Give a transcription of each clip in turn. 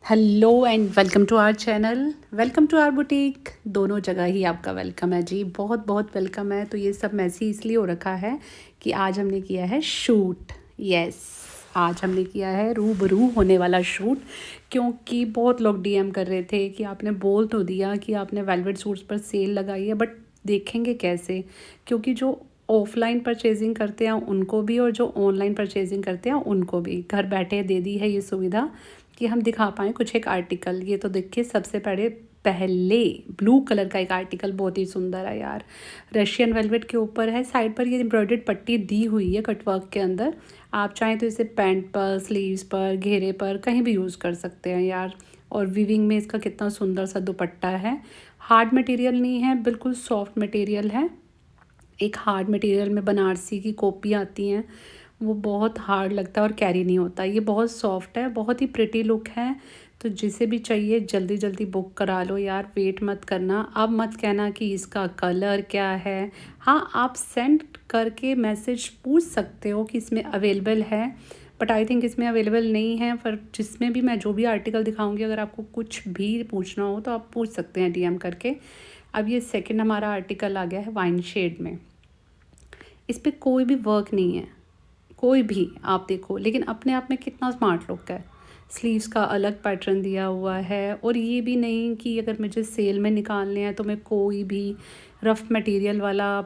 Hello and welcome to our channel, welcome to our boutique. दोनों जगह ही आपका welcome है जी, बहुत बहुत वेलकम है। तो ये सब मैसी इसलिए हो रखा है कि आज हमने किया है शूट। यस, आज हमने किया है रूबरू होने वाला शूट, क्योंकि बहुत लोग डीएम कर रहे थे कि आपने बोल तो दिया कि आपने वेलवेट सूट्स पर सेल लगाई है, बट देखेंगे कैसे, क्योंकि जो ऑफलाइन परचेजिंग करते हैं उनको भी और जो ऑनलाइन परचेजिंग करते हैं उनको भी घर बैठे दे दी है ये सुविधा कि हम दिखा पाएँ कुछ एक आर्टिकल। ये तो देखिए, सबसे पहले ब्लू कलर का एक आर्टिकल बहुत ही सुंदर है यार, रशियन वेलवेट के ऊपर है। साइड पर ये एम्ब्रॉयडर्ड पट्टी दी हुई है कटवर्क के अंदर। आप चाहें तो इसे पैंट पर, स्लीव्स पर, घेरे पर कहीं भी यूज़ कर सकते हैं यार। और वीविंग में इसका कितना सुंदर सा दुपट्टा है। हार्ड मटेरियल नहीं है, बिल्कुल सॉफ्ट मटेरियल है। एक हार्ड मटेरियल में बनारसी की कॉपी आती हैं, वो बहुत हार्ड लगता है और कैरी नहीं होता। ये बहुत सॉफ्ट है, बहुत ही प्रिटी लुक है। तो जिसे भी चाहिए जल्दी जल्दी बुक करा लो यार, वेट मत करना। अब मत कहना कि इसका कलर क्या है। हाँ, आप सेंड करके मैसेज पूछ सकते हो कि इसमें अवेलेबल है, बट आई थिंक इसमें अवेलेबल नहीं है। पर जिसमें भी मैं जो भी आर्टिकल दिखाऊंगी, अगर आपको कुछ भी पूछना हो तो आप पूछ सकते हैं डीएम करके। अब ये सेकंड हमारा आर्टिकल आ गया है वाइन शेड में। इस पर कोई भी वर्क नहीं है, कोई भी आप देखो, लेकिन अपने आप में कितना स्मार्ट लुक है। स्लीव्स का अलग पैटर्न दिया हुआ है, और ये भी नहीं कि अगर मुझे सेल में निकालने हैं तो मैं कोई भी रफ़ मटेरियल वाला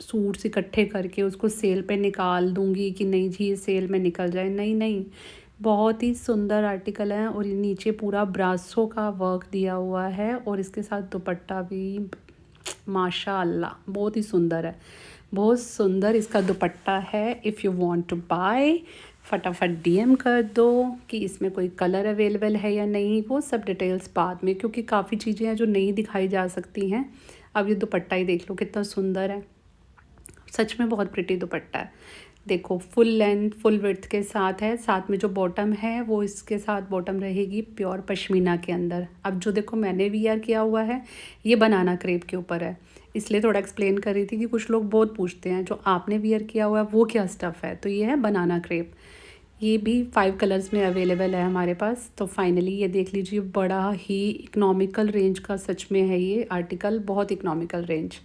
सूट्स इकट्ठे करके उसको सेल पे निकाल दूंगी कि नहीं जी ये सेल में निकल जाए। नहीं नहीं, बहुत ही सुंदर आर्टिकल है। और ये नीचे पूरा ब्रासो का वर्क दिया हुआ है, और इसके साथ दुपट्टा भी माशाअल्लाह बहुत ही सुंदर है, बहुत सुंदर इसका दुपट्टा है। If you want to buy, फटाफट डीएम कर दो कि इसमें कोई कलर अवेलेबल है या नहीं। वो सब डिटेल्स बाद में, क्योंकि काफ़ी चीज़ें हैं जो नहीं दिखाई जा सकती हैं। अब ये दुपट्टा ही देख लो कितना सुंदर है, सच में बहुत प्रिटी दुपट्टा है। देखो, फुल लेंथ फुल विड्थ के साथ है। साथ में जो बॉटम है वो इसके साथ बॉटम रहेगी प्योर पश्मीना के अंदर। अब जो देखो मैंने वियर किया हुआ है, ये बनाना क्रेप के ऊपर है, इसलिए थोड़ा एक्सप्लेन कर रही थी कि कुछ लोग बहुत पूछते हैं जो आपने वियर किया हुआ है वो क्या स्टफ़ है। तो ये है बनाना क्रेप। ये भी 5 कलर्स में अवेलेबल है हमारे पास। तो फाइनली ये देख लीजिए, बड़ा ही इकोनॉमिकल रेंज का सच में है ये आर्टिकल, बहुत इकोनॉमिकल रेंज।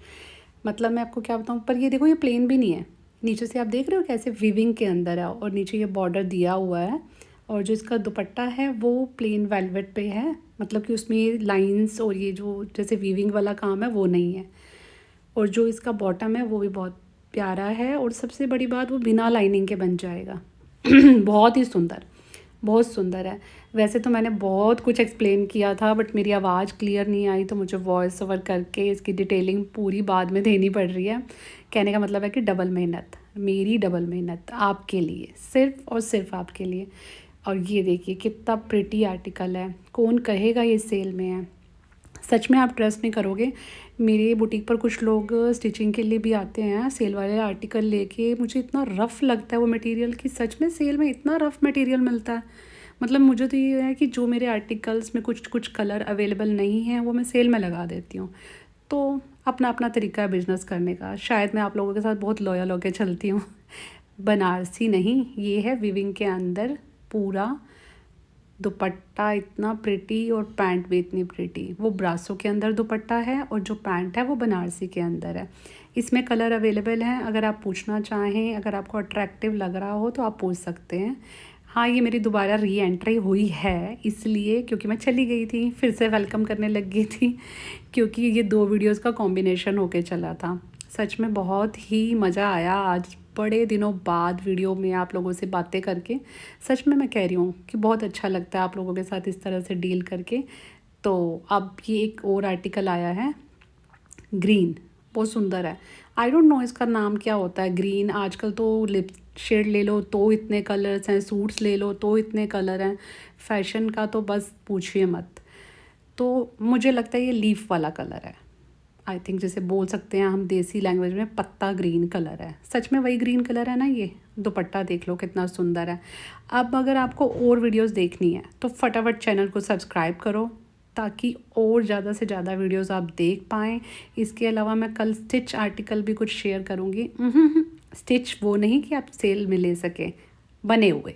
मतलब मैं आपको क्या बताऊँ, पर ये देखो ये प्लेन भी नहीं है। नीचे से आप देख रहे हो कैसे वीविंग के अंदर है, और नीचे ये बॉर्डर दिया हुआ है। और जो इसका दुपट्टा है वो प्लेन वेलवेट पे है, मतलब कि उसमें लाइंस और ये जो जैसे वीविंग वाला काम है वो नहीं है। और जो इसका बॉटम है वो भी बहुत प्यारा है, और सबसे बड़ी बात वो बिना लाइनिंग के बन जाएगा। बहुत ही सुंदर, बहुत सुंदर है। वैसे तो मैंने बहुत कुछ एक्सप्लेन किया था, बट मेरी आवाज़ क्लियर नहीं आई, तो मुझे वॉइस ओवर करके इसकी डिटेलिंग पूरी बाद में देनी पड़ रही है। कहने का मतलब है कि डबल मेहनत, मेरी डबल मेहनत आपके लिए, सिर्फ़ और सिर्फ आपके लिए। और ये देखिए कितना प्रिटी आर्टिकल है, कौन कहेगा ये सेल में है। सच में आप ट्रस्ट नहीं करोगे, मेरे बुटीक पर कुछ लोग स्टिचिंग के लिए भी आते हैं सेल वाले आर्टिकल लेके। मुझे इतना रफ़ लगता है वो मटेरियल कि सच में सेल में इतना रफ़ मटेरियल मिलता है। मतलब मुझे तो ये है कि जो मेरे आर्टिकल्स में कुछ कुछ कलर अवेलेबल नहीं हैं वो मैं सेल में लगा देती हूँ। तो अपना अपना तरीका है बिज़नेस करने का। शायद मैं आप लोगों के साथ बहुत लॉयल होकर चलती हूँ। बनारसी नहीं, ये है विविंग के अंदर पूरा दुपट्टा इतना प्रिटी, और पैंट भी इतनी प्रिटी। वो ब्रासो के अंदर दुपट्टा है, और जो पैंट है वो बनारसी के अंदर है। इसमें कलर अवेलेबल हैं, अगर आप पूछना चाहें, अगर आपको अट्रैक्टिव लग रहा हो तो आप पूछ सकते हैं। हाँ, ये मेरी दोबारा री एंट्री हुई है इसलिए क्योंकि मैं चली गई थी, फिर से वेलकम करने लग गई थी, क्योंकि ये 2 वीडियोज़ का कॉम्बिनेशन होके चला था। सच में बहुत ही मज़ा आया आज, बड़े दिनों बाद वीडियो में आप लोगों से बातें करके। सच में मैं कह रही हूँ कि बहुत अच्छा लगता है आप लोगों के साथ इस तरह से डील करके। तो अब ये एक और आर्टिकल आया है ग्रीन, बहुत सुंदर है। आई डोंट नो इसका नाम क्या होता है ग्रीन। आजकल तो लिप शेड ले लो तो इतने कलर्स हैं, सूट्स ले लो तो इतने कलर हैं, फैशन का तो बस पूछिए मत। तो मुझे लगता है ये लीफ वाला कलर है, आई थिंक जिसे बोल सकते हैं हम देसी लैंग्वेज में पत्ता ग्रीन कलर है। सच में वही ग्रीन कलर है ना। ये दुपट्टा देख लो कितना सुंदर है। अब अगर आपको और वीडियोस देखनी है तो फटाफट चैनल को सब्सक्राइब करो, ताकि और ज़्यादा से ज़्यादा वीडियोस आप देख पाएँ। इसके अलावा मैं कल स्टिच आर्टिकल भी कुछ शेयर करूँगी। स्टिच वो नहीं कि आप सेल में ले सकें, बने हुए।